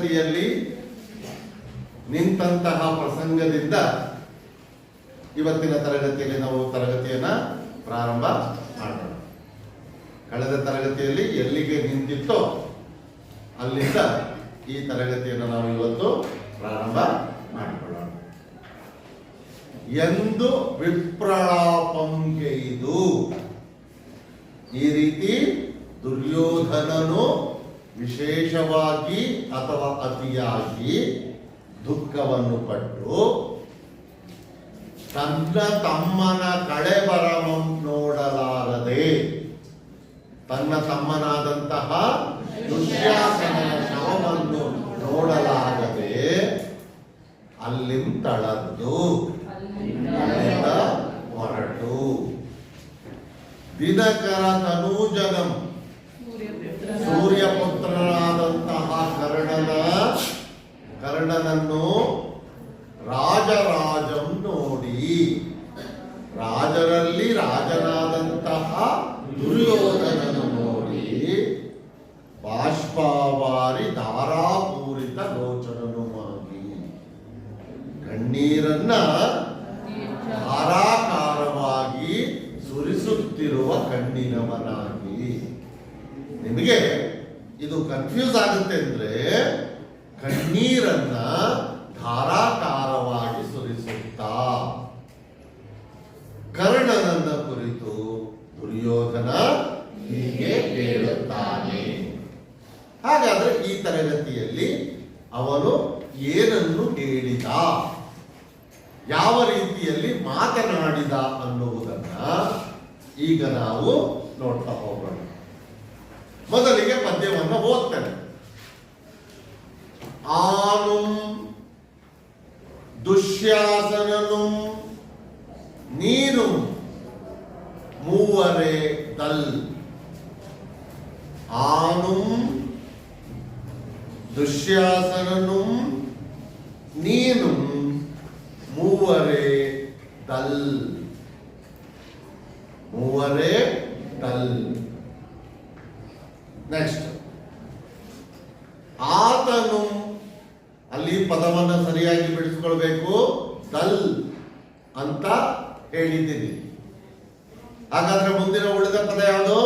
ತರಗತಿಯಲ್ಲಿ ನಿಂತಹ ಪ್ರಸಂಗದಿಂದ ಇವತ್ತಿನ ತರಗತಿಯಲ್ಲಿ ನಾವು ತರಗತಿಯನ್ನ ಪ್ರಾರಂಭ ಮಾಡೋಣ. ಕಳೆದ ತರಗತಿಯಲ್ಲಿ ಎಲ್ಲಿಗೆ ನಿಂತಿತ್ತೋ ಅಲ್ಲಿಂದ ಈ ತರಗತಿಯನ್ನು ನಾವು ಇವತ್ತು ಪ್ರಾರಂಭ ಮಾಡಿಕೊಳ್ಳೋಣ. ಎಂದು ವಿಪ್ರಲಾಪಂಗೈದು, ಈ ರೀತಿ ದುರ್ಯೋಧನನು ವಿಶೇಷವಾಗಿ ಅಥವಾ ಅತಿಯಾಗಿ ದುಃಖವನ್ನು ಪಟ್ಟು ತನ್ನ ತಮ್ಮನ ಕಳೆಬರವನ್ನು ನೋಡಲಾರದೆ, ತನ್ನ ತಮ್ಮನಾದಂತಹ ದುಶ್ಯಾಸನನ ಶವವನ್ನು ನೋಡಲಾಗದೆ ಅಲ್ಲಿಂದಳದ್ದು ಹೊರಟು ದಿನಕರ ತನೂಜನಂ, ಸೂರ್ಯಪುತ್ರನಾದಂತಹ ಕರ್ಣನನ್ನು ರಾಜರಾಜಂ ನೋಡಿ, ರಾಜರಲ್ಲಿ ರಾಜನಾದಂತಹ ದುರ್ಯೋಧನನು ನೋಡಿ ಬಾಷ್ಪವಾರಿ ಧಾರಾಪೂರಿತ ಲೋಚನನುವಾಗಿ, ಕಣ್ಣೀರನ್ನ ಧಾರಾಕಾರವಾಗಿ ಸುರಿಸುತ್ತಿರುವ ಕಣ್ಣಿನವನಾಗಿ. ನಿಮಗೆ ಇದು ಕನ್ಫ್ಯೂಸ್ ಆಗುತ್ತೆ ಅಂದ್ರೆ, ಕಣ್ಣೀರನ್ನ ಧಾರಾಕಾರವಾಗಿ ಸುರಿಸುತ್ತಾ ಕರ್ಣನನ್ನ ಕುರಿತು ದುರ್ಯೋಧನ ಹೀಗೆ ಹೇಳುತ್ತಾನೆ. ಹಾಗಾದ್ರೆ ಈ ತರಗತಿಯಲ್ಲಿ ಅವನು ಏನನ್ನು ಹೇಳಿದ, ಯಾವ ರೀತಿಯಲ್ಲಿ ಮಾತನಾಡಿದ ಅನ್ನುವುದನ್ನ ಈಗ ನಾವು ನೋಡ್ತಾ ಹೋಗೋಣ. ಮೊದಲಿಗೆ ಪದ್ಯವನ್ನು ಓದ್ತೇನೆ. ಆನು ದುಶ್ಯಾಸನನು ನೀನು ಮೂವರೆ ದಲ್. ಆನು ದುಶ್ಯಾಸನನು ನೀನು ಮೂವರೆ ದಲ್. ಮೂವರೆ ದಲ್. ನೆಕ್ಸ್ಟ್, ಆತನು, ಅಲ್ಲಿ ಪದವನ್ನು ಸರಿಯಾಗಿ ಬಿಡಿಸ್ಕೊಳ್ಬೇಕು. ದಲ್ ಅಂತ ಹೇಳಿದ್ದೀನಿ. ಹಾಗಾದ್ರೆ ಮುಂದಿನ ಉಳಿದ ಪದ ಯಾವುದು?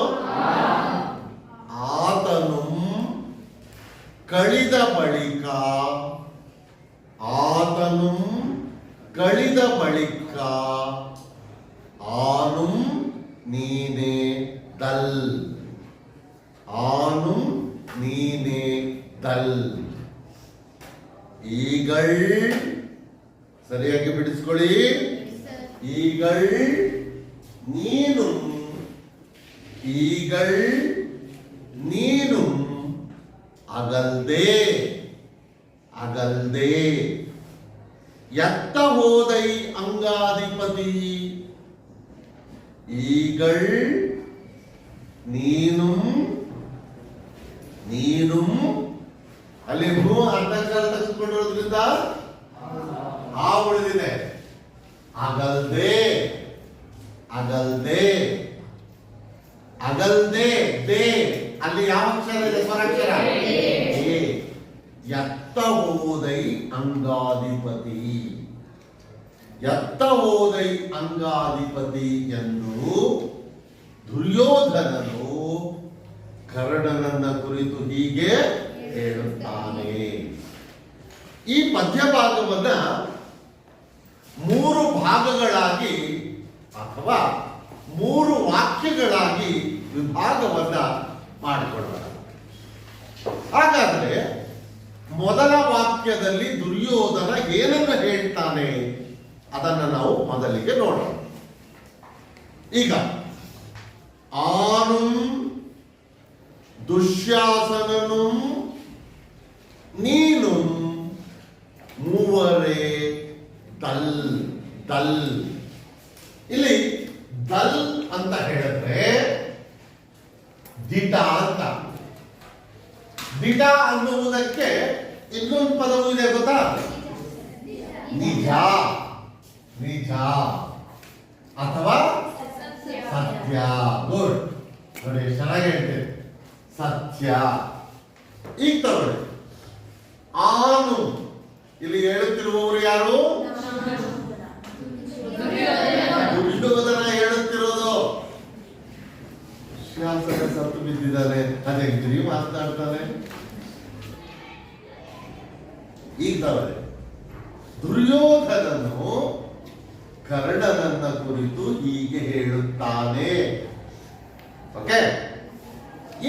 ಆತನು ಕಳಿದ ಬಳಿಕ, ಆತನು ಕಳಿದ ಬಳಿಕ ಆನು ನೀನೆ ದಲ್. ಆನು ನೀನೆ ದಲ್. ಈಗಳ್ ಸರಿಯಾಗಿ ಬಿಡಿಸ್ಕೊಳ್ಳಿ. ಈಗಳ್ ನೀನು, ಈಗಳ್ ನೀನು ಅಗಲ್ದೆ, ಅಗಲ್ದೆ ಎತ್ತ ಹೋದೈ ಅಂಗಾಧಿಪತಿ. ಈಗಳ್ ನೀನು, ನೀನು ಅಲ್ಲಿ ಅರ್ಧಕಾಲ ತೆಗೆದುಕೊಂಡಿರೋದ್ರಿಂದ ಆ ಉಳಿದಿದೆ. ಅಗಲ್ದೆ, ಅಗಲ್ದೆ, ಅಗಲ್ದೆ ದೇ, ಅಲ್ಲಿ ಯಾವ ಅಕ್ಷರ ಇದೆ? ಸ್ವರಾಕ್ಷರ. ಎತ್ತ ಹೋದೈ ಅಂಗಾಧಿಪತಿ, ಎತ್ತ ಹೋದೈ ಅಂಗಾಧಿಪತಿ ಎಂದು ದುರ್ಯೋಧನನು ಕರ್ಣನನ್ನ ಕುರಿತು ಹೀಗೆ ಹೇಳುತ್ತಾನೆ. ಈ ಪದ್ಯ ಭಾಗವನ್ನ 3 ಭಾಗಗಳಾಗಿ ಅಥವಾ 3 ವಾಕ್ಯಗಳಾಗಿ ವಿಭಾಗವನ್ನ ಮಾಡಿಕೊಳ್ಳೋಣ. ಹಾಗಾದ್ರೆ ಮೊದಲ ವಾಕ್ಯದಲ್ಲಿ ದುರ್ಯೋಧನ ಏನನ್ನು ಹೇಳ್ತಾನೆ ಅದನ್ನು ನಾವು ಮೊದಲಿಗೆ ನೋಡೋಣ. ಈಗ ಆನು ದುಶ್ಯಾಸನನು ನೀನು ಮೂವರೆ ದಲ್. ದಲ್ ಇಲ್ಲಿ ದಲ್ ಅಂತ ಹೇಳಿದ್ರೆ ದಿಟ ಅಂತ. ದಿಟ ಅನ್ನುವುದಕ್ಕೆ ಇನ್ನೊಂದು ಪದವು ಇದೆ ಗೊತ್ತಾ? ನಿಜ, ನಿಜ ಅಥವಾ ಸತ್ಯ. ಗುಡ್, ನೋಡಿ ಚೆನ್ನಾಗಿ ಹೇಳ್ತೇವೆ. ಸತ್ಯ. ಈಗ ತಗೊಳ್ಳಿ, ಆನು ಇಲ್ಲಿ ಹೇಳುತ್ತಿರುವವರು ಯಾರು? ದುರ್ಯೋಧನ ಹೇಳುತ್ತಿರೋದು. ಶಾಸಕ ಸತ್ತು ಬಿದ್ದಿದ್ದಾನೆ, ಅದೇ ಗಿರಿ ಮಾತನಾಡ್ತಾನೆ. ಈಗ ದುರ್ಯೋಧನನು ಕರ್ಣನನ್ನ ಕುರಿತು ಹೀಗೆ ಹೇಳುತ್ತಾನೆ. ಓಕೆ,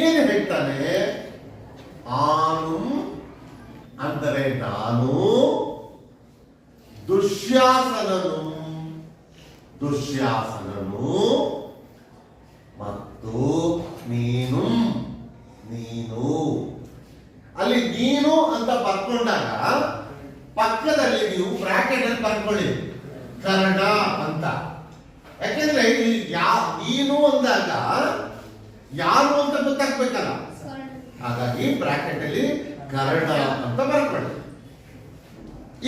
ಏನು ಹೇಳ್ತಾನೆ? ಆನು ಅಂದರೆ ನಾನು, ದುಶ್ಯಾಸನನು ಮತ್ತು ನೀನು. ಅಲ್ಲಿ ನೀನು ಅಂತ ಬರ್ಕೊಂಡಾಗ ಪಕ್ಕದಲ್ಲಿ ನೀವು ಬ್ರಾಕೆಟ್ ಅಲ್ಲಿ ಬರ್ಕೊಳ್ಳಿ ಕರ್ಣ ಅಂತ. ಯಾಕೆಂದ್ರೆ ನೀನು ಅಂದಾಗ ಯಾರು ಅಂತ ಗೊತ್ತಾಗ್ಬೇಕಲ್ಲ, ಹಾಗಾಗಿ ಬ್ರಾಕೆಟ್ ಅಲ್ಲಿ ಕರ್ಣ ಅಂತ ಬರ್ಕೊಳ್ಳಿ.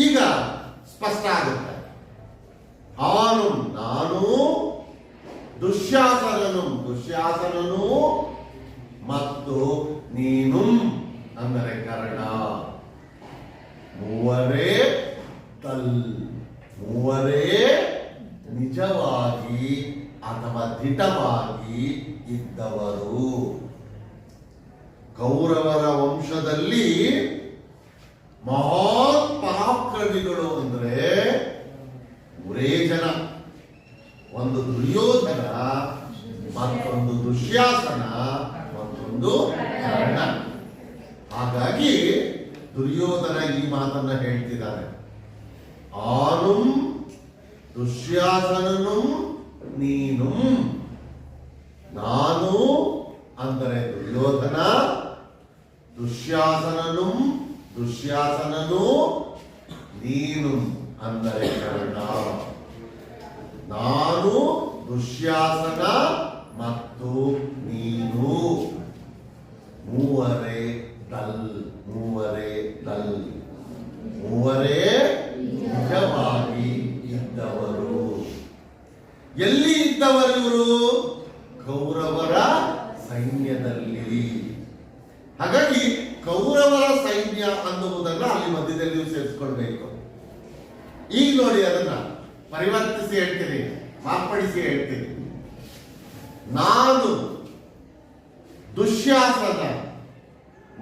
ಈಗ ಸ್ಪಷ್ಟ ಆಗುತ್ತೆ. ಅವನು ನಾನು, ದುಶ್ಯಾಸನನು ಮತ್ತು ನೀನು ಅಂದರೆ ಕರ್ಣ. ಮೂವರೇ ನಿಜವಾಗಿ ಅಥವಾ ದಿಟವಾಗಿ ಇದ್ದವರು. ಕೌರವರ ವಂಶದಲ್ಲಿ ಮಹಾನ್ ಪರಾಕ್ರಮಿಗಳು ಅಂದ್ರೆ ಮೂರೇ ಜನ. ಒಂದು ದುರ್ಯೋಧನ, ಮತ್ತೊಂದು ದುಶ್ಯಾಸನ, ಮತ್ತೊಂದು ಕರ್ಣ. ಹಾಗಾಗಿ ದುರ್ಯೋಧನ ಈ ಮಾತನ್ನ ಹೇಳ್ತಿದ್ದಾರೆ. ಆನು ದುಶ್ಯಾಸನನು ನೀನು. ನಾನು ಅಂದರೆ ದುರ್ಯೋಧನ, ದುಶ್ಯಾಸನನು ನೀನು ಅಂದರೆ ಕರ್ಣ. ನಾನು, ದುಶ್ಯಾಸನ ಮತ್ತು ನೀನು ಮೂವರೇ ನಿಜವಾಗಿ ಇದ್ದವರು. ಎಲ್ಲಿ ಇದ್ದವರು ಇವರು? ಕೌರವರ ಸೈನ್ಯದಲ್ಲಿ. ಹಾಗಾಗಿ ಕೌರವರ ಸೈನ್ಯ ಅನ್ನುವುದನ್ನ ಅಲ್ಲಿ ಮಧ್ಯದಲ್ಲಿ ಸೇರಿಸ್ಕೊಳ್ಬೇಕು. ಈಗ ನೋಡಿ, ಅದನ್ನ ಪರಿವರ್ತಿಸಿ ಹೇಳ್ತೀನಿ, ಮಾರ್ಪಡಿಸಿ ಹೇಳ್ತೀನಿ. ನಾನು, ದುಶ್ಯಾಸನ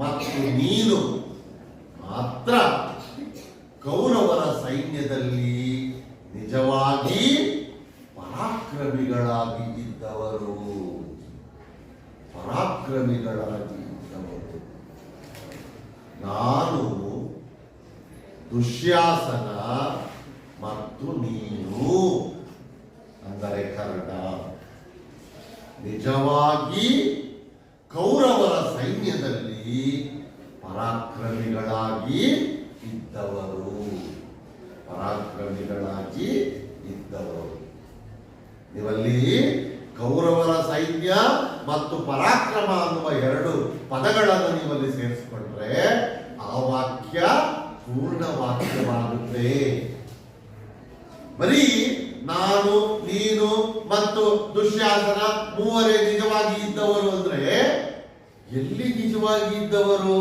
ಮತ್ತು ನೀನು ಮಾತ್ರ ಕೌರವರ ಸೈನ್ಯದಲ್ಲಿ ನಿಜವಾಗಿ ಪರಾಕ್ರಮಿಗಳಾಗಿ ಇದ್ದವರು. ನಾನು, ದುಶ್ಯಾಸನ ಮತ್ತು ನೀನು ಅಂದರೆ ಕರ್ಣ ನಿಜವಾಗಿ ಕೌರವರ ಸೈನ್ಯದಲ್ಲಿ ಪರಾಕ್ರಮಿಗಳಾಗಿ ಇದ್ದವರು. ನೀವಲ್ಲಿ ಕೌರವರ ಸೈನ್ಯ ಮತ್ತು ಪರಾಕ್ರಮ ಅನ್ನುವ ಎರಡು ಪದಗಳನ್ನು ನೀವಲ್ಲಿ ಸೇರಿಸಿಕೊಂಡ್ರೆ ಆ ವಾಕ್ಯ ಪೂರ್ಣ ವಾಕ್ಯವಾಗುತ್ತೆ. ಬರೀ ನಾನು, ನೀನು ಮತ್ತು ದುಶ್ಯಾಸನ ಮೂವರೇ ನಿಜವಾಗಿ ಇದ್ದವರು ಅಂದ್ರೆ ಎಲ್ಲಿ ನಿಜವಾಗಿ ಇದ್ದವರು?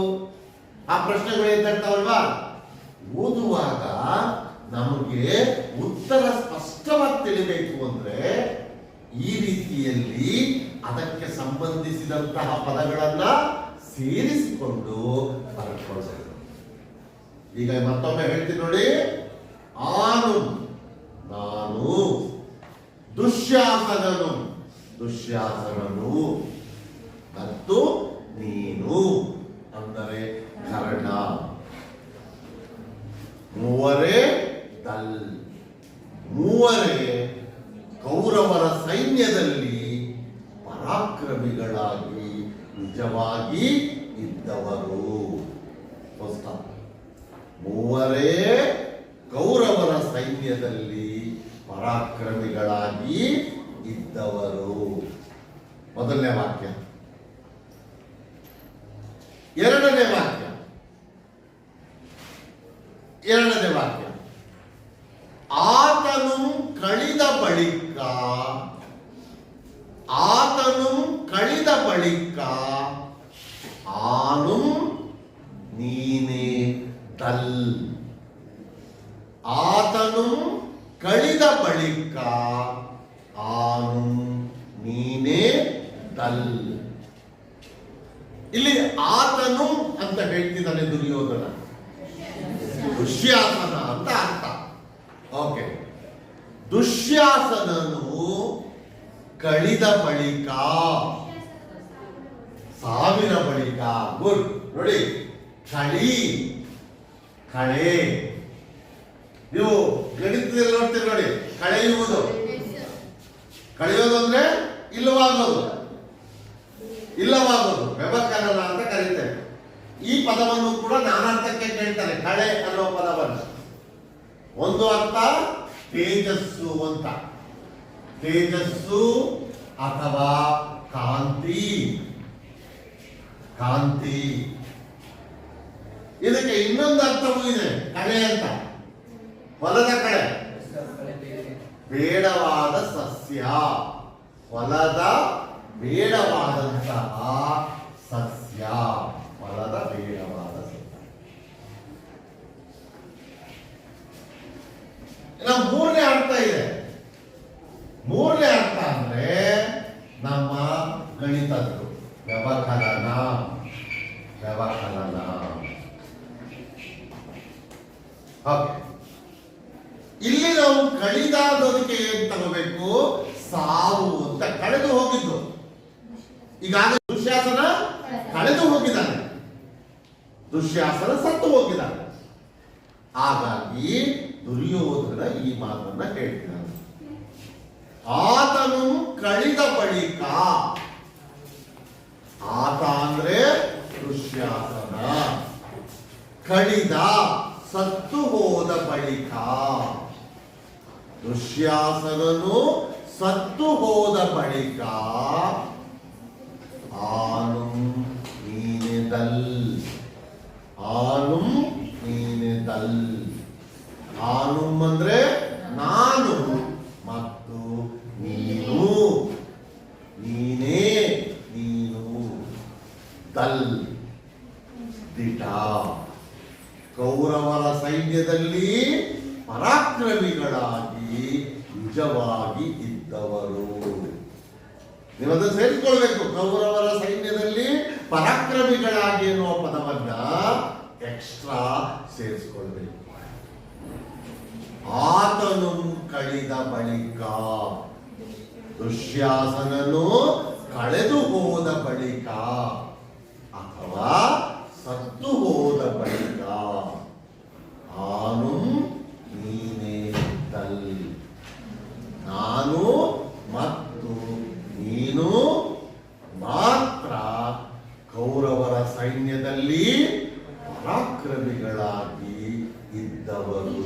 ಆ ಪ್ರಶ್ನೆಗಳು ಎದ್ದಾಡ್ತಾವಲ್ವಾ? ಓದುವಾಗ ನಮಗೆ ಉತ್ತರ ಸ್ಪಷ್ಟವಾಗಿ ತಿಳಿಬೇಕು ಅಂದ್ರೆ ಈ ರೀತಿಯಲ್ಲಿ ಅದಕ್ಕೆ ಸಂಬಂಧಿಸಿದಂತಹ ಪದಗಳನ್ನ ಸೇರಿಸಿಕೊಂಡು ಬರ್ಕೊಳ್ಬೇಕು. ಈಗ ಮತ್ತೊಮ್ಮೆ ಹೇಳ್ತೀನಿ ನೋಡಿ. ಆನು ನಾನು, ದುಶ್ಯಾಸನನು ಮತ್ತು ನೀನು ಅಂದರೆ ಕರ್ಣ ಮೂವರೇ ಕೌರವರ ಸೈನ್ಯದಲ್ಲಿ ಪರಾಕ್ರಮಿಗಳಾಗಿ ನಿಜವಾಗಿ ಇದ್ದವರು. ಮೂವರೇ ಕೌರವರ ಸೈನ್ಯದಲ್ಲಿ ಪರಾಕ್ರಮಿಗಳಾಗಿ ಇದ್ದವರು. ಮೊದಲನೇ ವಾಕ್ಯ. ಎರಡನೇ ವಾಕ್ಯ ಆತನು ಕಳಿದ ಬಳಿಕ ಆನು ನೀನೇ ಕಳಿದ ಬಳಿಕ ಆನು ನೀನೇ ತಲ್. ಇಲ್ಲಿ ಆತನು ಅಂತ ಹೇಳ್ತಿದ್ದಾನೆ ದುರ್ಯೋಧನ, ದುಶ್ಯಾಸನ ಅಂತ ಅರ್ಥ. ಓಕೆ, ದುಶ್ಯಾಸನನು ಕಳಿದ ಬಳಿಕ, ಸಾವಿನ ಬಳಿಕ. ಗುಡ್. ನೋಡಿ, ಕಳಿ, ಕಳೆ. ನೀವು ಗಣಿತದಲ್ಲಿ ನೋಡ್ತೀರಿ ನೋಡಿ, ಕಳೆಯುವುದು, ಕಳೆಯೋದು ಅಂದ್ರೆ ಇಲ್ಲವಾಗೋದು, ಇಲ್ಲವಾಗೋದು ವ್ಯವಕಲನ ಅಂತ ಕರೀತೇವೆ. ಈ ಪದವನ್ನು ಕೂಡ ನಾನಾರ್ಥಕ್ಕೆ ಕೇಳ್ತಾರೆ, ಕಳೆ ಅನ್ನೋ ಪದವನ್ನು. ಒಂದು ಅರ್ಥ ತೇಜಸ್ಸು ಅಂತ, ತೇಜಸ್ಸು ಅಥವಾ ಕಾಂತಿ, ಕಾಂತಿ. ಇದಕ್ಕೆ ಇನ್ನೊಂದು ಅರ್ಥವೂ ಇದೆ, ಕಳೆ ಅಂತ. ಹೊಲದ ಕಳೆ, ಬೇಡವಾದ ಸಸ್ಯ, ಹೊಲದ ಬೇಡವಾದಂತಹ ಸಸ್ಯ, ಹೊಲದ ಬೇಡವಾದ ಸಸ್ಯ. ಇನ್ನು ಮೂರನೇ ಅರ್ಥ ಇದೆ. ಮೂರನೇ ಅರ್ಥ ಅಂದ್ರೆ ನಮ್ಮ ಗಣಿತದ್ದು ವ್ಯವಕಲನ, ವ್ಯವಕಲನ. ಇಲ್ಲಿ ನಾವು ಕಳಿದಾದದಕ್ಕೆ ಏನ್ ತಗೋಬೇಕು? ಸಾವು ಅಂತ. ಕಳೆದು ಹೋಗಿದ್ದು. ಈಗಾಗಲೇ ದುಶ್ಯಾಸನ ಕಳೆದು ಹೋಗಿದ್ದಾನೆ, ದುಶ್ಯಾಸನ ಸತ್ತು ಹೋಗಿದ್ದಾನೆ. ಹಾಗಾಗಿ ದುರ್ಯೋಧನ ಈ ಮಾತನ್ನ ಹೇಳ್ತಾನೆ. ಆತನು ಕಳಿದ ಬಳಿಕ, ಆತ ಅಂದ್ರೆ ದುಶ್ಯಾಸನ, ಕಳಿದ ಸತ್ತು ಹೋದ ಬಳಿಕ. ದುಶ್ಯಾಸನನು ಸತ್ತು ಹೋದ ಬಳಿಕ ಆನು ನೀನೆದಲ್, ಆನು ನೀನೆದಲ್. ಆನು ಅಂದ್ರೆ ನಾನು ಮತ್ತು ನೀನು, ನೀನೇ, ನೀನು. ದಲ್ ದಿಟ. ಕೌರವರ ಸೈನ್ಯದಲ್ಲಿ ಪರಾಕ್ರಮಿಗಳಾಗಿ ನಿಜವಾಗಿ ಇದ್ದವರು. ನೀವದು ಸೇರಿಸ್ಕೊಳ್ಬೇಕು. ಕೌರವರ ಸೈನ್ಯದಲ್ಲಿ ಪರಾಕ್ರಮಿಗಳಾಗಿ ಎನ್ನುವ ಪದವನ್ನ ಎಕ್ಸ್ಟ್ರಾ ಸೇರಿಸ್ಕೊಳ್ಬೇಕು. ಆತನು ಕಳೆದ ಬಳಿಕ, ದುಶ್ಯಾಸನನು ಕಳೆದು ಹೋದ ಬಳಿಕ ಅಥವಾ ಸತ್ತು ಹೋದ ಬಳಿಕ ಆನು ನೀನೇ ತಲ್, ನಾನು ಮತ್ತು ನೀನು ಮಾತ್ರ ಕೌರವರ ಸೈನ್ಯದಲ್ಲಿ ಪರಾಕ್ರಮಿಗಳಾಗಿ ಇದ್ದವರು,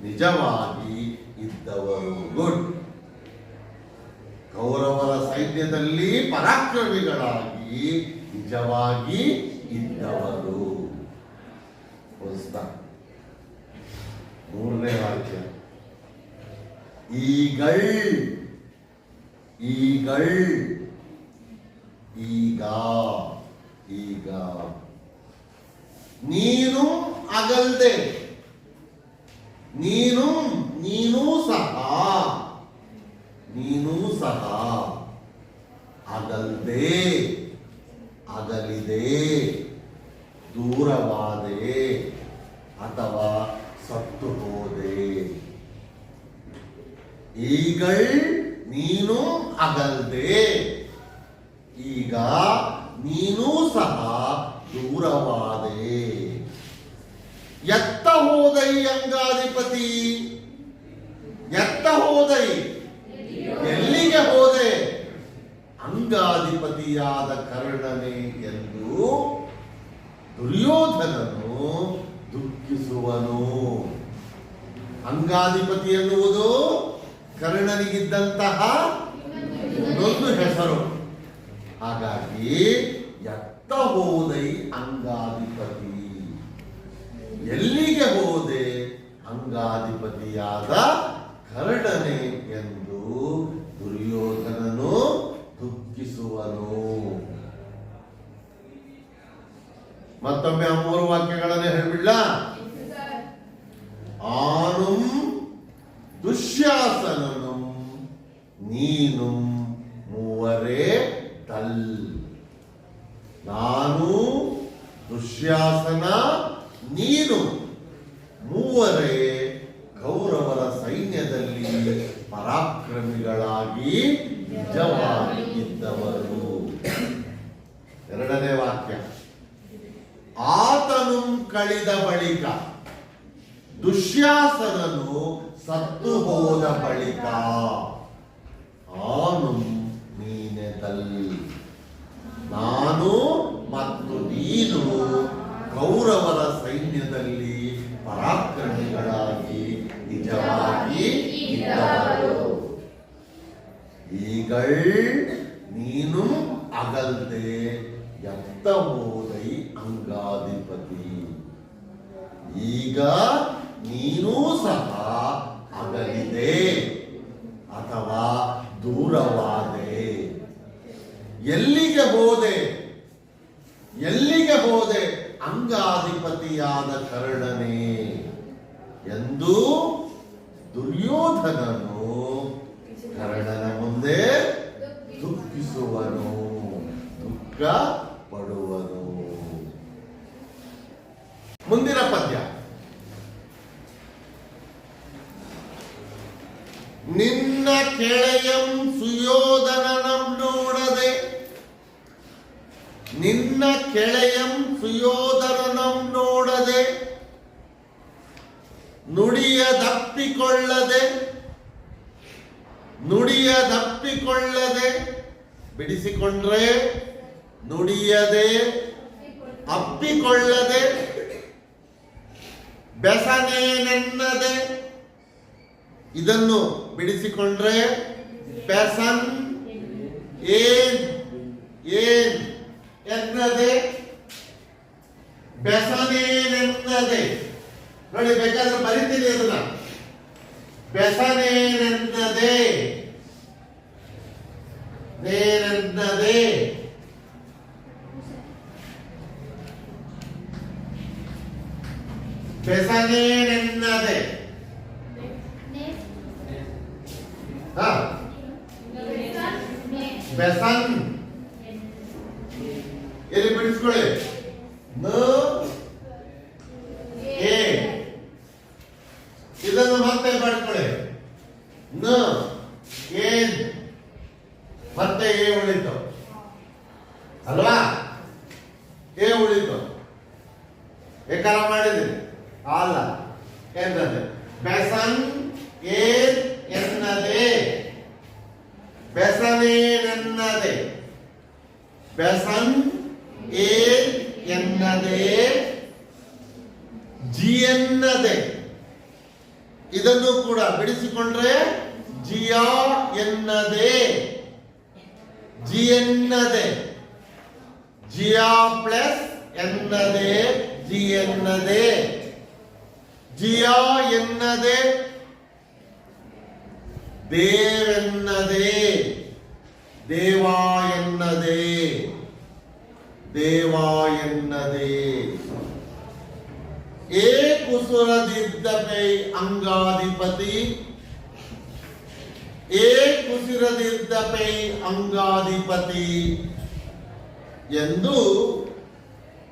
ನಿಜವಾಗಿ ಇದ್ದವರು. ಗುಡ್. ಕೌರವರ ಸೈನ್ಯದಲ್ಲಿ ಪರಾಕ್ರಮಿಗಳಾಗಿ ನಿಜವಾಗಿ ಇದ್ದವರು. ಮೂರನೇ ವಾಕ್ಯ, ಈಗಳ್, ಈಗಳ್, ಈಗ, ಈಗ. ನೀನು ಅಗಲ್ದೆ, ನೀನು, ನೀನೂ ಸಹ, ನೀನೂ ಸಹ ಅಗಲ್ದೆ, ಅಗಲಿದೆ, ದೂರವಾದೆ ಅಥವಾ ಸತ್ತು ಹೋದೆ. ಈಗಳ್ ನೀನು ಅಗಲ್ದೆ, ಈಗ ನೀನೂ ಸಹ ದೂರವಾದೆ. ಎತ್ತ ಹೋದೈ ಅಂಗಾಧಿಪತಿ, ಎತ್ತ ಹೋದೈ, ಎಲ್ಲಿಗೆ ಹೋದೆ? ಅಂಗಾಧಿಪತಿಯಾದ ಕರ್ಣನೇ ಎಂದು ದುರ್ಯೋಧನನು ದುಃಖಿಸುವನು. ಅಂಗಾಧಿಪತಿ ಎನ್ನುವುದು ಕರ್ಣನಿಗಿದ್ದಂತಹ ಇನ್ನೊಂದು ಹೆಸರು. ಹಾಗಾಗಿ ಎತ್ತ ಹೋದೈ ಅಂಗಾಧಿಪತಿ, ಎಲ್ಲಿಗೆ ಹೋದೆ? ಅಂಗಾಧಿಪತಿಯಾದ ಕರ್ಣನೆ ಎಂದು ದುರ್ಯೋಧನನು ದುಃಖಿಸುವನು. ಮತ್ತೊಮ್ಮೆ ಆ ಮೂರು ವಾಕ್ಯಗಳನ್ನು ಹೇಳ್ಬಿಡ್ಲ. ಆನು ದುಶ್ಯಾಸನನು ನೀನು ಮೂವರೇ ತಲ್. ನಾನು ದುಶ್ಯಾಸನ ನೀನು ಮೂವರೇ ಕೌರವರ ಸೈನ್ಯದಲ್ಲಿ ಪರಾಕ್ರಮಿಗಳಾಗಿ ನಿಜವಾಗಿ ಇದ್ದವರು. ಎರಡನೇ ವಾಕ್ಯ, ಆತನು ಕಳಿದ ಬಳಿಕ, ದುಶ್ಯಾಸನನು ಸತ್ತು ಹೋದ ಬಳಿಕ, ಆನು ನೀನೆದಲ್. ನಾನು ಮತ್ತು ನೀನು ಕೌರವರ ಸೈನ್ಯದಲ್ಲಿ ಪರಾಕ್ರಮಿಗಳಾಗಿ ನಿಜವಾಗಿ ಇದ್ದವರು. ಈಗಳ್ ನೀನು ಅಗಲ್ದೆ ಎತ್ತ ಹೋದೈ ಅಂಗಾಧಿಪತಿ. ಈಗ ನೀನೂ ಸಹ ಅಗಲಿದೆ ಅಥವಾ ದೂರವಾದೆ. ಎಲ್ಲಿಗೆ ಹೋದೆ, ಎಲ್ಲಿಗೆ ಹೋದೆ ಅಂಗಾಧಿಪತಿಯಾದ ಕರ್ಣನೇ ಎಂದು ದುರ್ಯೋಧನನು ಕರ್ಣನ ಮುಂದೆ ದುಃಖಿಸುವನು, ದುಃಖ ಪಡುವನು. ಮುಂದಿನ ಪದ್ಯ, ನಿನ್ನ ಕೆಳೆಯಂ ಸುಯೋಧನನಂ ನೋಡದೆ, ನಿನ್ನ ಕೆಳೆಯಂ ಸುಯೋಧನನಂ ನೋಡದೆ, ನುಡಿಯದಪ್ಪಿಕೊಳ್ಳದೆ, ನುಡಿಯದಪ್ಪಿಕೊಳ್ಳದೆ, ಬಿಡಿಸಿಕೊಂಡ್ರೆ ನುಡಿಯದೆ ಅಪ್ಪಿಕೊಳ್ಳದೆ, ಬೆಸನೇನೆನ್ನದೆ, ಇದನ್ನು ಬಿಡಿಸಿಕೊಂಡ್ರೆ ಬೆಸನ್ ಏನ್ ಏನ್ ಎನ್ನದೆ, ಬೆಸನೇನೆನ್ನದೆ. ನೋಡಿ, ಬೇಕಾದ್ರೆ ಬರಿತೀನಿ ಅದನ್ನ. ಬೆಸನೇನೆನ್ನದೆ, ನೇನೆನ್ನದೆ, ಬೆಸನೇನೆನ್ನದೆ. ಬೆಸನ್ ಎಲ್ಲಿ ಬಿಡಿಸ್ಕೊಳ್ಳಿ, ಇದನ್ನು ಮತ್ತೆ ಮಾಡ್ಕೊಳ್ಳಿ. ಏನ್ ಮತ್ತೆ ಎ ಉಳಿತು ಅಲ್ವಾ? ಎ ಉಳಿತು, ಏಕಾರ ಮಾಡಿದ್ದೀನಿ ಅಲ್ಲ ಎನ್ನದೆ. ಬೆಸನ್ ಏನ್ ಎನ್ನದೆ, ಬೆಸನೇನೆನ್ನದೆ, ಬೆಸನ್ ಏನ್ ಎನ್ನದೆ, ಜಿ ಎನ್ನದೆ. ಇದನ್ನು ಕೂಡ ಬಿಡಿಸಿಕೊಂಡ್ರೆ ಜಿಯಾ ಎನ್ನದೆ, ಜಿ ಎನ್ನದೆ, ಜಿಯಾ ಪ್ಲಸ್ ಎನ್ನದೆ, ಜಿ ಎನ್ನದೆ, ಜಿಯಾ ಎನ್ನದೆ, ದೇವೆನ್ನದೆ, ದೇವಾ ಎನ್ನದೆ, ದೇವಾ ಎನ್ನದೆ. ಏ ಕುಸುರದಿದ್ದ ಪೈ ಅಂಗಾಧಿಪತಿ, ಏ ಕುಸಿರದಿದ್ದ ಪೈ ಅಂಗಾಧಿಪತಿ ಎಂದು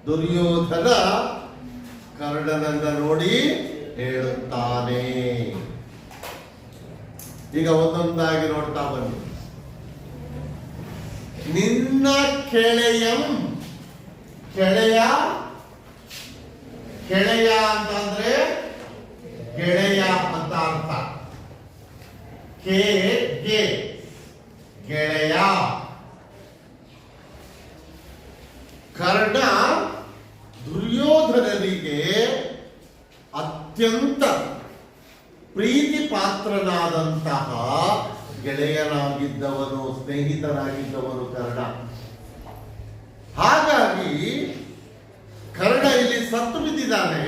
ದುರ್ಯೋಧನ ಕರ್ಣನನ್ನ ನೋಡಿ ಹೇಳುತ್ತಾನೆ. ಈಗ ಒಂದೊಂದಾಗಿ ನೋಡ್ತಾ ಬನ್ನಿ. ನಿನ್ನ ಕೆಳೆಯಂ, ಕೆಳೆಯ, ಕೆಳೆಯ ಅಂತಂದ್ರೆ ಗೆಳೆಯ ಅಂತ ಅರ್ಥ. ಕೆ ಗೆ ಗೆಳೆಯ. ಕರ್ಣ ದುರ್ಯೋಧನನಿಗೆ ಅತ್ಯಂತ ಪ್ರೀತಿ ಪಾತ್ರನಾದಂತಹ ಗೆಳೆಯನಾಗಿದ್ದವನು, ಸ್ನೇಹಿತನಾಗಿದ್ದವನು ಕರ್ಣ. ಹಾಗಾಗಿ ಕರ್ಣ ಇಲ್ಲಿ ಸತ್ತು ಬಿದ್ದಿದ್ದಾನೆ.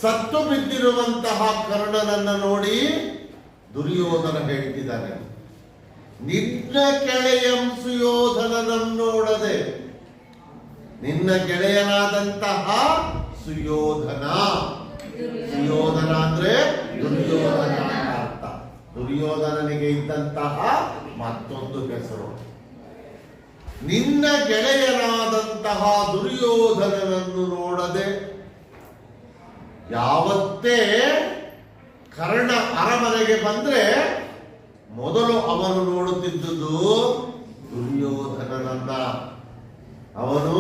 ಸತ್ತು ಬಿದ್ದಿರುವಂತಹ ಕರ್ಣನನ್ನ ನೋಡಿ ದುರ್ಯೋಧನ ಹೇಳ್ತಿದ್ದಾನೆ, ನಿನ್ನ ಗೆಳೆಯಂ ಸುಯೋಧನನಂ ನೋಡದೆ. ನಿನ್ನ ಗೆಳೆಯನಾದಂತಹ ಸುಯೋಧನ, ಸುಯೋಧನ ಅಂದ್ರೆ ದುರ್ಯೋಧನ. ದುರ್ಯೋಧನನಿಗೆ ಇದ್ದಂತಹ ಮತ್ತೊಂದು ಹೆಸರು. ನಿನ್ನ ಗೆಳೆಯನಾದಂತಹ ದುರ್ಯೋಧನನನ್ನು ನೋಡದೆ ಯಾವತ್ತೇ ಕರ್ಣ ಅರಮನೆಗೆ ಬಂದ್ರೆ ಮೊದಲು ಅವನು ನೋಡುತ್ತಿದ್ದುದು ದುರ್ಯೋಧನನನ್ನ. ಅವನು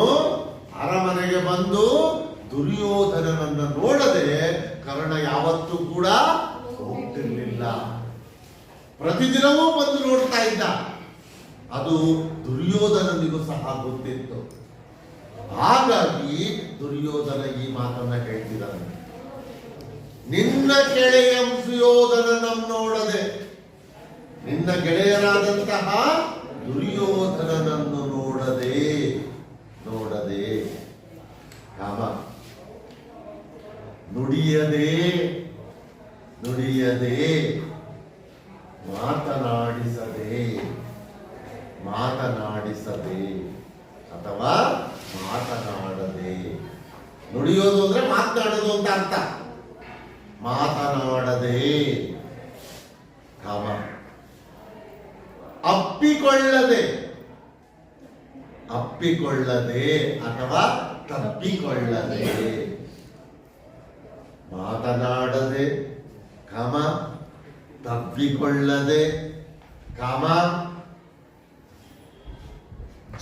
ಅರಮನೆಗೆ ಬಂದು ದುರ್ಯೋಧನನನ್ನ ನೋಡದೆ ಕರ್ಣ ಯಾವತ್ತೂ ಕೂಡ ಹೋಗ್ತಿರ್ಲಿಲ್ಲ. ಪ್ರತಿದಿನವೂ ಬಂದು ನೋಡ್ತಾ ಇದ್ದ. ಅದು ದುರ್ಯೋಧನನಿಗೂ ಸಹ ಗೊತ್ತಿತ್ತು. ಹಾಗಾಗಿ ದುರ್ಯೋಧನ ಈ ಮಾತನ್ನ ಹೇಳ್ತಿದ್ದಾನೆ, ನಿನ್ನ ಗೆಳೆಯ ಸುಯೋಧನನನ್ನು ನೋಡದೆ, ನಿನ್ನ ಗೆಳೆಯರಾದಂತಹ ದುರ್ಯೋಧನನನ್ನು ನೋಡದೆ ಕಾಮ ನುಡಿಯದೆ ಮಾತನಾಡಿಸದೆ ಅಥವಾ ಮಾತನಾಡದೆ. ನುಡಿಯೋದು ಅಂದ್ರೆ ಮಾತನಾಡೋದು ಅಂತ ಅರ್ಥ. ಮಾತನಾಡದೆ ಕಾಮ ಅಪ್ಪಿಕೊಳ್ಳದೆ ಅಥವಾ ತಪ್ಪಿಕೊಳ್ಳದೆ. ಮಾತನಾಡದೆ ಕಾಮ ತಪ್ಪಿಕೊಳ್ಳದೆ ಕಾಮ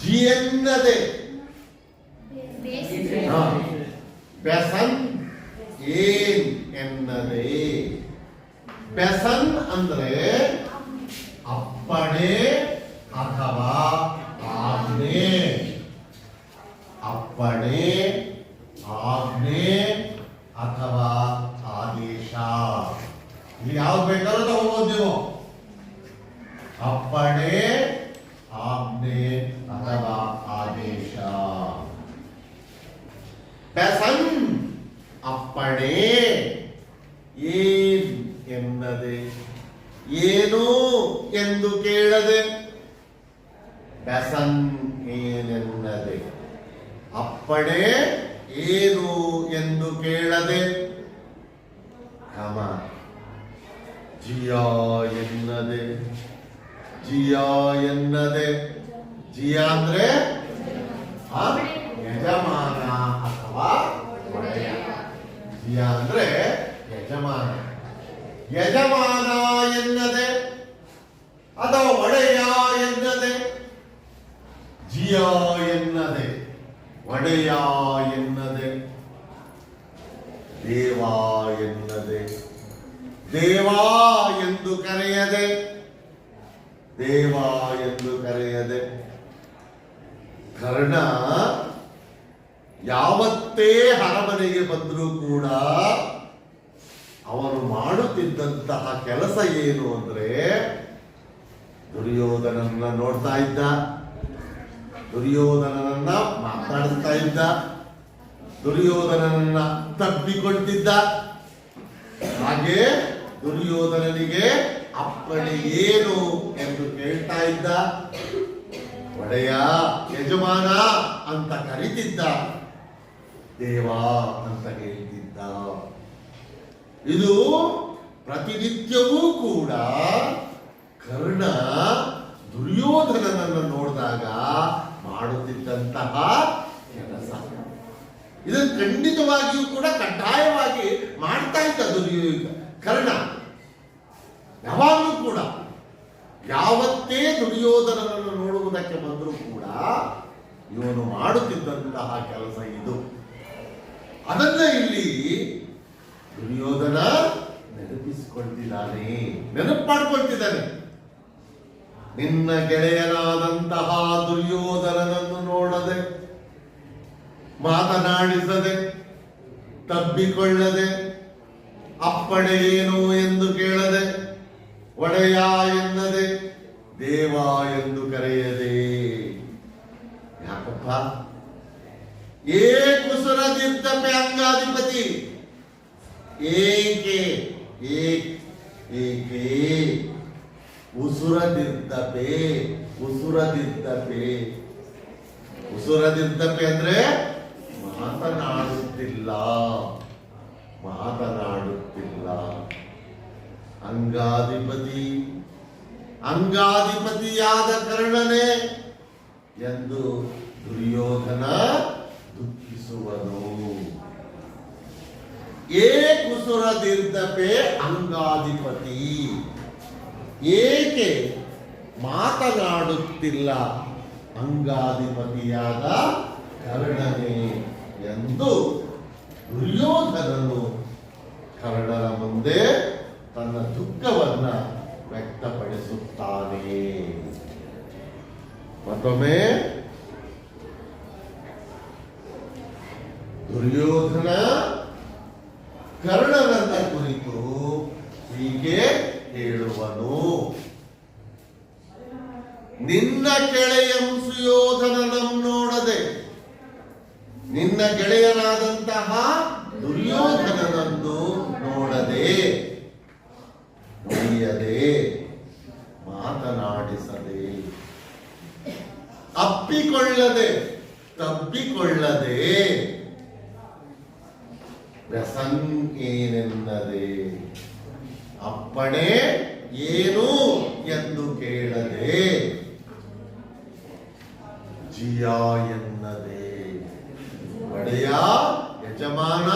ಜಿಯನ್ನದೆ ಬೆಸನ್ ಏನ್ ಎನ್ನದೆ. ಬೆಸನ್ ಅಂದ್ರೆ ಅಪ್ಪಣೆ ಅಥವಾ ಆಜ್ಞೆ. ಅಪ್ಪಣೆ ಆಜ್ಞೆ ಅಥವಾ ಆದೇಶ, ಇಲ್ಲಿ ಯಾವ್ದು ಬೇಕಾದ್ರೂ ತಗೋಬಹುದು ನೀವು. ಅಪ್ಪಣೆ ಆಜ್ಞೆ ಅಥವಾ ಆದೇಶ. ಬೆಸನ್ ಅಪ್ಪಣೆ ಏನ್ ಎನ್ನದೆ, ಏನು ಎಂದು ಕೇಳದೆ. ಬೆಸನ್ ಏನೆನ್ನದೆ, ಅಪ್ಪಣೆ ಏನು ಎಂದು ಕೇಳದೆ ಕಾಮ ಜಿಯ ಎನ್ನದೆ. ಜಿಯ ಅಂದ್ರೆ ಯಜಮಾನ ಅಥವಾ ಒಡೆಯ. ಜಿಯ ಅಂದ್ರೆ ಯಜಮಾನ ಎನ್ನದೆ ಅಥವಾ ಒಡೆಯ ಎನ್ನದೆ. ಜಿಯ ಎನ್ನದೆ ಒಡೆಯ ಎನ್ನದೆ. ದೇವ ಎನ್ನದೆ ದೇವಾ ಎಂದು ಕರೆಯದೆ. ಕರ್ಣ ಯಾವತ್ತೇ ಅರಮನೆಗೆ ಬಂದರೂ ಕೂಡ ಅವನು ಮಾಡುತ್ತಿದ್ದಂತಹ ಕೆಲಸ ಏನು ಅಂದ್ರೆ ದುರ್ಯೋಧನನ್ನ ನೋಡ್ತಾ ಇದ್ದ, ದುರ್ಯೋಧನನನ್ನ ಮಾತಾಡಿಸ್ತಾ ಇದ್ದ, ದುರ್ಯೋಧನನನ್ನ ತಬ್ಬಿಕೊಳ್ತಿದ್ದ. ಹಾಗೆ ದುರ್ಯೋಧನನಿಗೆ ಅಪ್ಪಣೆ ಏನು ಎಂದು ಕೇಳ್ತಾ ಇದ್ದ. ಒಡೆಯ ಯಜಮಾನ ಅಂತ ಕರೀತಿದ್ದ, ದೇವ ಅಂತ ಹೇಳ್ತಿದ್ದ. ಇದು ಪ್ರತಿನಿತ್ಯವೂ ಕೂಡ ಕರ್ಣ ದುರ್ಯೋಧನನನ್ನು ನೋಡಿದಾಗ ಮಾಡುತ್ತಿದ್ದಂತಹ ಕೆಲಸ. ಇದನ್ನು ಖಂಡಿತವಾಗಿಯೂ ಕೂಡ ಕಡ್ಡಾಯವಾಗಿ ಮಾಡ್ತಾ ಇದ್ದ ಕರ್ಣ. ಯಾವಾಗಲೂ ಕೂಡ ಯಾವತ್ತೇ ದುರ್ಯೋಧನನನ್ನು ನೋಡುವುದಕ್ಕೆ ಬಂದರೂ ಕೂಡ ಇವನು ಮಾಡುತ್ತಿದ್ದಂತಹ ಕೆಲಸ ಇದು. ಅದನ್ನ ಇಲ್ಲಿ ದುರ್ಯೋಧನ ನೆನಪು ಮಾಡ್ಕೊಳ್ತಿದ್ದಾನೆ. ನಿನ್ನ ಗೆಳೆಯನಾದಂತಹ ದುರ್ಯೋಧನನನ್ನು ನೋಡದೆ, ಮಾತನಾಡಿಸದೆ, ತಬ್ಬಿಕೊಳ್ಳದೆ, ಅಪ್ಪಣೆ ಏನು ಎಂದು ಕೇಳದೆ, ಒಡೆಯ ಎನ್ನದೆ, ದೇವ ಎಂದು ಕರೆಯದೆ. ಯಾಕಪ್ಪ? ಏ ಕುಸುರದಿದ್ದಪೆ ಅಂಗಾಧಿಪತಿ, ಏಕೆ ಉಸುರದಿದ್ದಪೆ ಅಂದ್ರೆ ಮಾತನಾಡುತ್ತಿಲ್ಲ. ಅಂಗಾಧಿಪತಿ. ಅಂಗಾಧಿಪತಿಯಾದ ಕರ್ಣನೇ ಎಂದು ದುರ್ಯೋಧನ ದುಃಖಿಸುವನು. ಏ ಕುಸುರದಿರ್ದಪೆ ಅಂಗಾಧಿಪತಿ, ಏಕೆ ಮಾತನಾಡುತ್ತಿಲ್ಲ ಅಂಗಾಧಿಪತಿಯಾದ ಕರ್ಣನೇ ಎಂದು ದುರ್ಯೋಧನನು ಕರ್ಣನ ಮುಂದೆ ತನ್ನ ದುಃಖವನ್ನ ವ್ಯಕ್ತಪಡಿಸುತ್ತಾನೆ. ಮತ್ತೊಮ್ಮೆ ದುರ್ಯೋಧನ ಕರ್ಣನನ್ನ ಕುರಿತು ಹೀಗೆ ಹೇಳುವನು. ನಿನ್ನ ಗೆಳೆಯಂ ಸುಯೋಧನನಂ ನೋಡದೆ, ನಿನ್ನ ಗೆಳೆಯನಾದಂತಹ ದುರ್ಯೋಧನನನ್ನು ನೋಡದೆ, ಒಯ್ಯದೆ, ಮಾತನಾಡಿಸದೆ, ಅಪ್ಪಿಕೊಳ್ಳದೆ, ತಬ್ಬಿಕೊಳ್ಳದೆ, ವ್ಯಸಂಗೇನೆನ್ನದೆ, ಅಪ್ಪಣೆ ಏನು ಎಂದು ಕೇಳದೆ, ಜಿಯ ಎನ್ನದೆ, ಒಡೆಯ ಯಜಮಾನ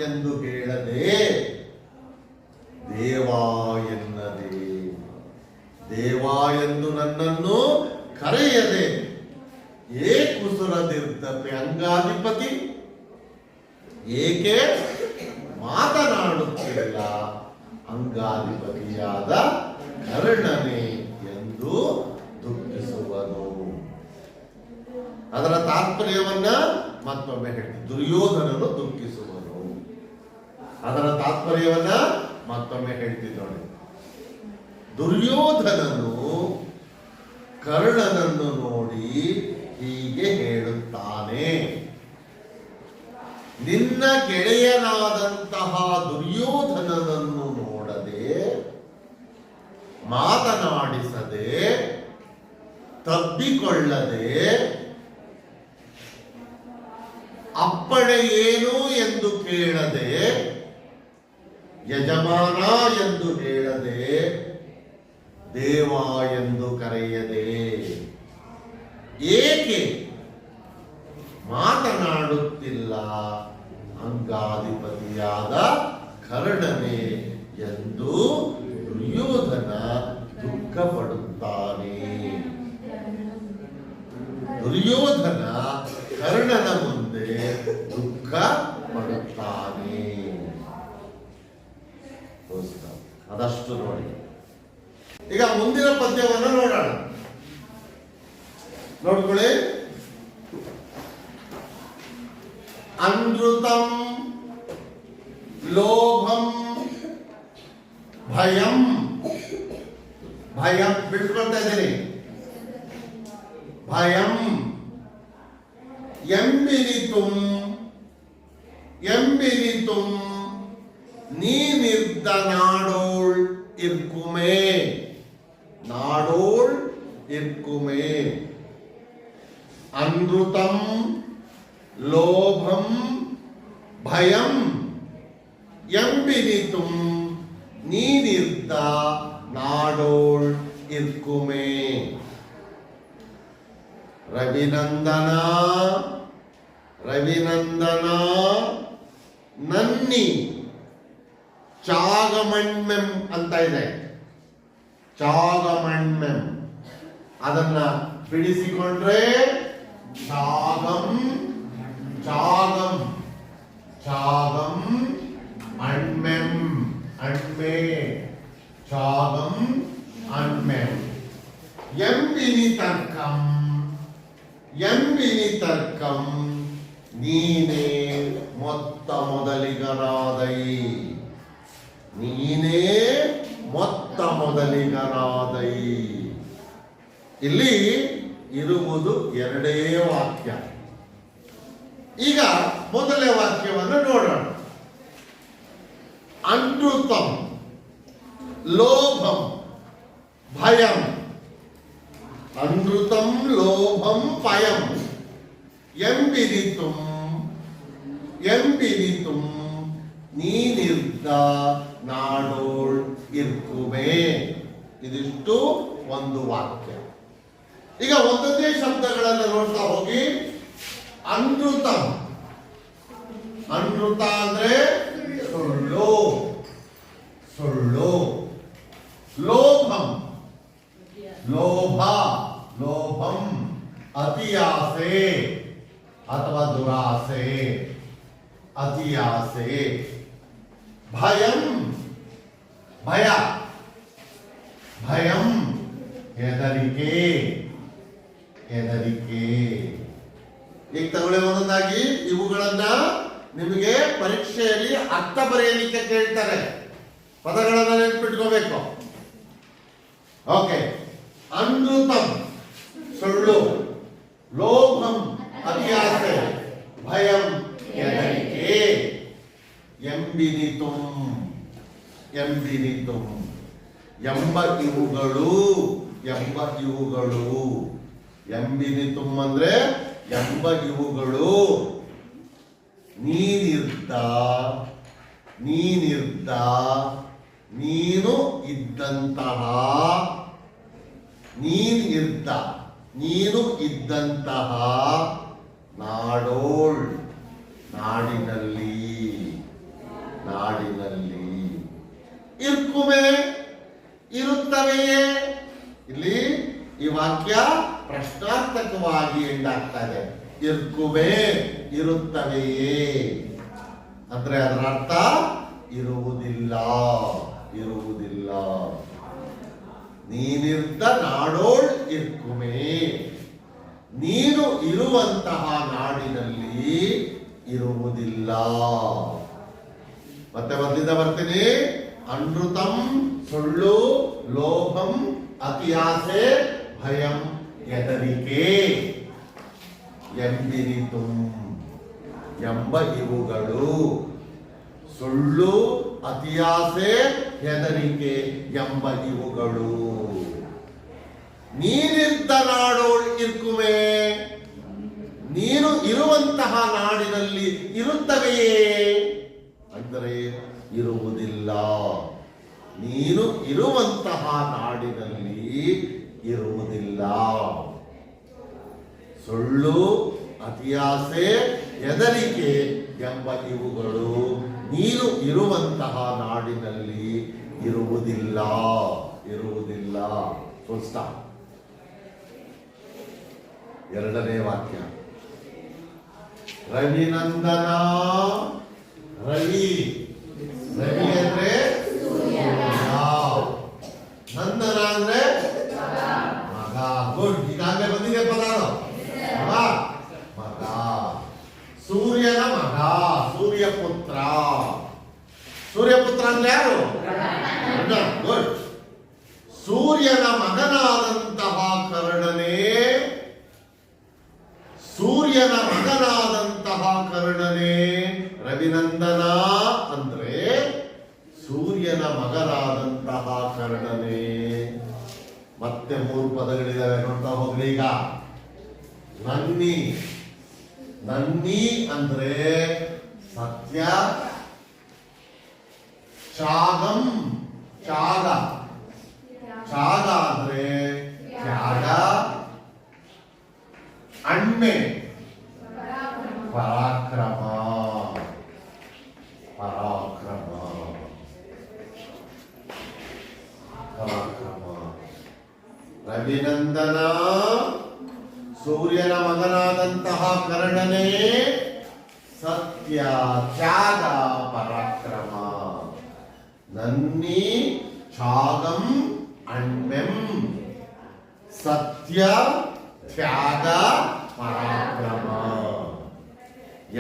ಎಂದು ಹೇಳದೆ, ದೇವ ಎನ್ನದೆ, ದೇವ ಎಂದು ನನ್ನನ್ನು ಕರೆಯದೆ, ಏ ಕುಸುರದಿರ್ದಪೆ ಅಂಗಾಧಿಪತಿ, ಏಕೆ ಮಾತನಾಡುತ್ತಿಲ್ಲ ಅಂಗಾಧಿಪತಿಯಾದ ಕರ್ಣನೇ ಎಂದು ದುಃಖಿಸುವನು. ಅದರ ತಾತ್ಪರ್ಯವನ್ನ ಮತ್ತೊಮ್ಮೆ ಹೇಳ್ತೀನಿ. ದುರ್ಯೋಧನನು ದುಃಖಿಸುವನು. ಅದರ ತಾತ್ಪರ್ಯವನ್ನ ಮತ್ತೊಮ್ಮೆ ಹೇಳ್ತೀನಿ ನೋಡಿ. ದುರ್ಯೋಧನನು ಕರ್ಣನನ್ನು ನೋಡಿ ಹೀಗೆ ಹೇಳುತ್ತಾನೆ, ನಿನ್ನ ಗೆಳೆಯನಾದಂತಹ ದುರ್ಯೋಧನನನ್ನು ನೋಡದೆ, ಮಾತನಾಡಿಸದೆ, ತಬ್ಬಿಕೊಳ್ಳದೆ, ಅಪ್ಪಣೆ ಏನು ಎಂದು ಕೇಳದೆ, ಯಜಮಾನ ಎಂದು ಹೇಳದೆ, ದೇವ ಎಂದು ಕರೆಯದೆ, ಏಕೆ ಮಾತನಾಡುತ್ತಿಲ್ಲ ಅಂಗಾಧಿಪತಿಯಾದ ಕರ್ಣನೇ ಎಂದು ದುರ್ಯೋಧನ ದುಃಖಪಡುತ್ತಾನೆ. ದುರ್ಯೋಧನ ಕರ್ಣನ ಮುಂದೆ ದುಃಖ ಪಡುತ್ತಾನೆ. ಅದಷ್ಟು ನೋಡಿ. ಈಗ ಮುಂದಿನ ಪದ್ಯವನ್ನು ನೋಡೋಣ. ನೋಡ್ಕೊಳ್ಳಿ. ಅನೃತಂ ಲೋಭಂ ಭಯಂ, ಭಯಂ ಬಿಟ್ಕೊಳ್ತಾ ಇದ್ದೀನಿ, ಭಯಂ ಎಂಬಿರಿತುಂ, ಎಂಬಿರಿತುಂ ನೀನಿರ್ದ ನಾಡೋಳ್ ಇರ್ಕುಮೆ, ನಾಡೋಳ್ ಇರ್ಕುಮೆ. ಅನೃತಂ ಲೋಭಂ ಭಯಂ ಎಂಬಿರಿತುಂ ನೀನಿರ್ದ ನಾಡೋಳ್ ಇರ್ಕುಮೆ. ರವಿನಂದನ, ರವಿನಂದನ ನನ್ನಿ ಚಾಗಮಣ್ಮೆಂ ಅಂತ ಇದೆ, ಚಾಗಮಣ್ಮೆಂ. ಅದನ್ನ ಬಿಡಿಸಿಕೊಂಡ್ರೆ ಚಾಗಂ, ಚಾಗಂ, ಚಾಗಂ ಅಣ್ಮೆಂ, ಅಣ್ಮೆ, ಚಾಗಂ ಅಣ್ಮೆಂ. ಎಂಬಿನಿ ತರ್ಕಂ, ಎಂಬಿನಿ ತರ್ಕಂ ನೀನೇ ಮೊತ್ತ ಮೊದಲಿಗನಾದೈ, ನೀನೇ ಮೊತ್ತ ಮೊದಲಿಗನಾದೈ. ಇಲ್ಲಿ ಇರುವುದು ಎರಡೇ ವಾಕ್ಯ. ಈಗ ಮೊದಲನೇ ವಾಕ್ಯವನ್ನು ನೋಡೋಣ. ಅನೃತಂ ಲೋಭಂ ಭಯಂ, ಅನೃತಂ ಲೋಭಂ ಭಯಂ ಎಂಬಿರಿತುಂ, ಎಂಬಿರಿತುಂ ನೀನಿರ್ದ ನಾಡೋಳ್ ಇರ್ಕುಮೆ. ಇದಿಷ್ಟು ಒಂದು ವಾಕ್ಯ. ಈಗ ಒಂದೊಂದೇ ಶಬ್ದಗಳನ್ನು ನೋಡ್ತಾ ಹೋಗಿ. ಅನೃತಂ, ಅನೃತ ಅಂದ್ರೆ ಸುಳ್ಳು, ಸುಳ್ಳು. ಲೋಭಂ, ಲೋಭ, ಲೋಭಂ. ಅತಿಯಾಸೆ ಅಥವಾ ದುರಾಸೆ, ಅತಿಯಾಸೆ. ಭಯಂ, ಭಯ, ಭಯಂ. ಹೆದರಿಕೆ, ಹೆದರಿಕೆ. ಈಗ ತಗೊಳ್ಳಿ ಒಂದೊಂದಾಗಿ. ಇವುಗಳನ್ನ ನಿಮಗೆ ಪರೀಕ್ಷೆಯಲ್ಲಿ ಅರ್ಥ ಬರೆಯಲಿಕ್ಕೆ ಕೇಳ್ತಾರೆ. ಪದಗಳನ್ನ ನೆನಪಿಟ್ಕೋಬೇಕು. ಓಕೆ. ಅನೃತಂ ಸುಳ್ಳು, ಲೋಭಂ ಅತಿಯಾಸೆ, ಭಯಂ ಹೆದರಿಕೆ. ಎಂಬಿನಿತುಂ, ಎಂಬಿನಿತುಂ. ಎಂಬ ಇವುಗಳು, ಎಂಬ ಇವುಗಳು. ಎಂಬಿನಿತುಂ ಅಂದ್ರೆ ಎಂಬ ಇವುಗಳು. ನೀನಿರ್ದ, ನೀನಿರ್ದ, ನೀನು ಇದ್ದಂತಹ. ನೀನಿರ್ದ, ನೀನು ಇದ್ದಂತಹ. ನಾಡೋಳ್, ನಾಡಿನಲ್ಲಿ, ನಾಡಿನಲ್ಲಿ. ಇರ್ಕುಮೆ, ಇರುತ್ತವೆಯೇ. ಇಲ್ಲಿ ಈ ವಾಕ್ಯ ಪ್ರಶ್ನಾರ್ಥಕವಾಗಿ ಎಂದಾಗ್ತಾ ಇದೆ. ಇರ್ಕುಮೆ, ಇರುತ್ತವೆಯೇ ಅಂದ್ರೆ ಅದರ ಅರ್ಥ ಇರುವುದಿಲ್ಲ, ಇರುವುದಿಲ್ಲ. ನೀನಿರ್ದ ನಾಡೋಳ್ ಇರ್ಕುಮೆ, ನೀನು ಇರುವಂತಹ ನಾಡಿನಲ್ಲಿ ಇರುವುದಿಲ್ಲ. ಮತ್ತೆ ಮೊದಲಿಂದ ಬರ್ತೀನಿ. ಅನೃತಂ ಸುಳ್ಳು, ಲೋಭಂ ಅತಿಯಾಸೆ, ಭಯಂ ಹೆದರಿಕೆ. ಎಂಬಿನಿತುಂ ಎಂಬ ಇವುಗಳು. ಸುಳ್ಳು, ಅತಿಯಾಸೆ, ಹೆದರಿಕೆ ಎಂಬ ಇವುಗಳು. ನೀನಿದ್ದ ನಾಡೋಳ್ ಇರ್ಕುಮೆ, ನೀನು ಇರುವಂತಹ ನಾಡಿನಲ್ಲಿ ಇರುತ್ತವೆಯೇ ಅಂದರೆ ಇರುವುದಿಲ್ಲ. ನೀನು ಇರುವಂತಹ ನಾಡಿನಲ್ಲಿ ಇರುವುದಿಲ್ಲ. ಸುಳ್ಳು, ಅತಿಯಾಸೆ, ಹೆದರಿಕೆ ಎಂಬ ಇವುಗಳು ನೀನು ಇರುವಂತಹ ನಾಡಿನಲ್ಲಿ ಇರುವುದಿಲ್ಲ, ಇರುವುದಿಲ್ಲ. Full stop. ಎರಡನೇ ವಾಕ್ಯ. ರವಿನಂದನ, ರವಿ, ರವಿ ಅಂದ್ರೆ ನಂದನ ಅಂದ್ರೆ ಮಗ. ಗುಡ್. ಈಗಾಗಲೇ ಬಂದಿದೆ ಪದ. ಮಗ, ಸೂರ್ಯನ ಮಗ, ಸೂರ್ಯಪುತ್ರ. ಸೂರ್ಯಪುತ್ರ ಅಂದ್ರೆ ಯಾರು? ಗುಡ್. ಸೂರ್ಯನ ಮಗನಾದಂತಹ ಕರ್ಣನೇ, ಸೂರ್ಯನ ಮಗನಾದಂತಹ ಕರ್ಣನೇ. ರವಿನಂದನ ಅಂದ್ರೆ ಸೂರ್ಯನ ಮಗನಾದಂತಹ ಕರ್ಣನೇ. ಮತ್ತೆ ಮೂರು ಪದಗಳಿದಾವೆ, ನೋಡ್ತಾ ಹೋಗ್ಲಿ. ಈಗ ನನ್ನಿ, ನನ್ನಿ ಅಂದ್ರೆ ಸತ್ಯ. ತ್ಯಾಗಂ, ತ್ಯಾಗ, ತ್ಯಾಗ ಅಂದ್ರೆ ತ್ಯಾಗ. ಅಣ್ಮೆ, ಪರಾಕ್ರಮ, ಪರಾಕ್ರಮ, ಪರಾಕ್ರಮ. ರವಿನಂದನ ಸೂರ್ಯನ ಮಗನಾದಂತಹ ಕರ್ಣನೇ, ಸತ್ಯ, ತ್ಯಾಗ, ಪರಾಕ್ರಮ. ನನ್ನಿ, ತ್ಯಾಗಂ, ಅಣ್ಮೆಂ. ಸತ್ಯ, ತ್ಯಾಗ, ಪರಾಕ್ರಮ.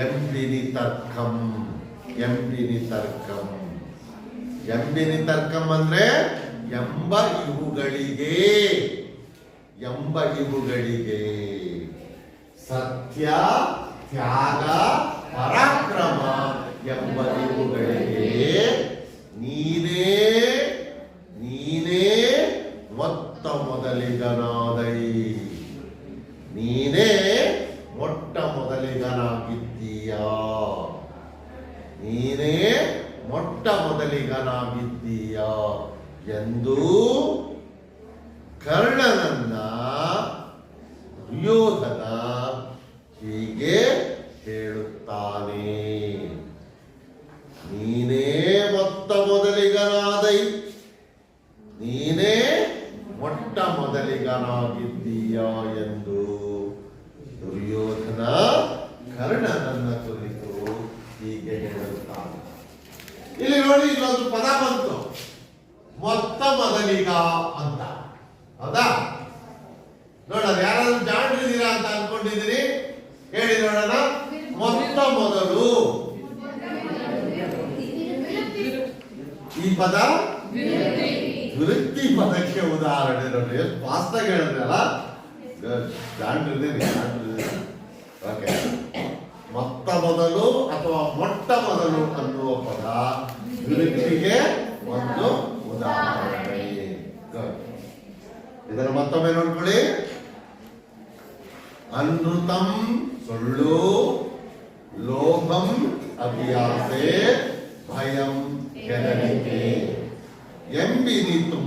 ಎಂಬಿನಿ ತರ್ಕಂ, ಎಂಬಿನಿ ತರ್ಕಂ. ಎಂಬಿನಿ ತರ್ಕಂ ಅಂದ್ರೆ ಎಂಬ ಇವುಗಳಿಗೆ, ಎಂಬ ಇವುಗಳಿಗೆ. ಸತ್ಯ, ತ್ಯಾಗ, ಪರಾಕ್ರಮ ಎಂಬ ಇವುಗಳಿಗೆ ನೀನೇ, ನೀನೇ ಮೊತ್ತ ಮೊದಲಿಗನಾದೈ. ನೀನೇ ಮೊಟ್ಟ ಮೊದಲಿಗನಾಗಿದ್ದೀಯ. ನೀನೇ ಮೊಟ್ಟ ಮೊದಲಿಗನಾಗಿದ್ದೀಯ. ಎಂದು ಕರ್ಣನನ್ನ ದುರ್ಯೋಧನ ಹೀಗೆ ಹೇಳುತ್ತಾನೆ. ನೀನೇ ಮೊತ್ತ ಮೊದಲಿಗನಾದೈ, ನೀನೇ ಮೊಟ್ಟ ಮೊದಲಿಗನಾಗಿದ್ದೀಯ ಎಂದು ದುರ್ಯೋಧನ ಕರ್ಣನನ್ನ ಕುರಿತು ಹೀಗೆ ಹೇಳುತ್ತಾನೆ. ಇಲ್ಲಿ ನೋಡಿ, ಇಲ್ಲೊಂದು ಪದ ಬಂತು, ಮೊತ್ತ ಮೊದಲಿಗ ಅಂತ. ಹೌದಾ? ನೋಡೋಣ, ಯಾರಾದ್ರೂ ಜಾಣಿದ್ದೀರಾ ಅಂತ ಅನ್ಕೊಂಡಿದ್ದೀರಿ? ಹೇಳಿ ನೋಡೋಣ. ಮೊತ್ತ ಮೊದಲು, ಈ ಪದ ವಿರುಕ್ತಿ ಪದಕ್ಕೆ ಉದಾಹರಣೆ. ನೋಡಿ, ಎಷ್ಟು ಫಾಸ್ಟ್ ಆಗಿ ಹೇಳಿದ್ರಲ್ಲ, ಜಾಣಿದ್ದೀರಿ. ಓಕೆ, ಮೊತ್ತ ಮೊದಲು ಅಥವಾ ಮೊಟ್ಟ ಮೊದಲು ಅನ್ನುವ ಪದ ವಿರುಕ್ತಿಗೆ ಒಂದು ಉದಾಹರಣೆ. ಇದನ್ನು ಮತ್ತೊಮ್ಮೆ ನೋಡ್ಕೊಳ್ಳಿ. ಅನೃತಂ ಸುಳ್ಳು, ಲೋಭಂ ಅಭಿಯಾಸೆ, ಭಯಂ ಹೆದರಿಕೆ ಎಂಬಿನಿತು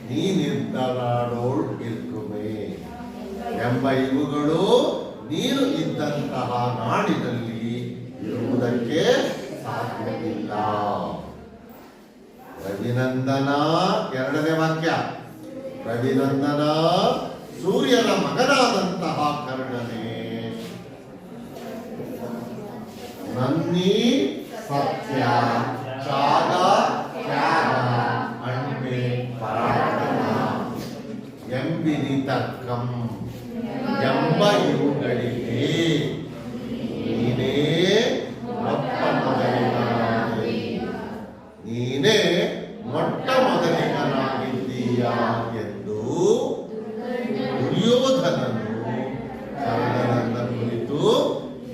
ನೀನಿದ್ದರಾಡೋಳ್ ಇರ್ಕುಮೆ ಎಂಬ ಇವುಗಳು ನೀನು ಇದ್ದಂತಹ ನಾಡಿನಲ್ಲಿ ಇರುವುದಕ್ಕೆ ಸಾಧ್ಯವಿಲ್ಲ. ರವಿನಂದನ, ಎರಡನೇ ವಾಕ್ಯ. ರವಿನಂದನ, ಸೂರ್ಯನ ಮಗನಾದಂತಹ ಕರ್ಣನೇ, ನನ್ನಿ ಸತ್ಯ ತ್ಯಾಗ ತ್ಯಾಗ ಅಣ್ಮೆ ಪರಾಕ್ರಮ ಎಂಬಿನಿ ತರ್ಕಂ ಎಂಬ ಇವುಗಳಿಗೆ ನೀನೇ ಮೊಟ್ಟ ಮೊದಲಿಗನಾಗಿ, ನೀನೇ ಮೊಟ್ಟ ಮೊದಲಿಗನಾಗಿದ್ದೀಯ ಎಂದು ದುರ್ಯೋಧನನು ಕರ್ಣನನ್ನ ಕುರಿತು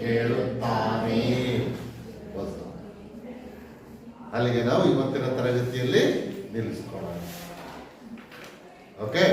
ಹೇಳುತ್ತಾನೆ. ಅಲ್ಲಿಗೆ ನಾವು ಇವತ್ತಿನ ತರಗತಿಯಲ್ಲಿ ನಿಲ್ಲಿಸ್ಕೊಳ್ಳೋಣ. ಓಕೆ.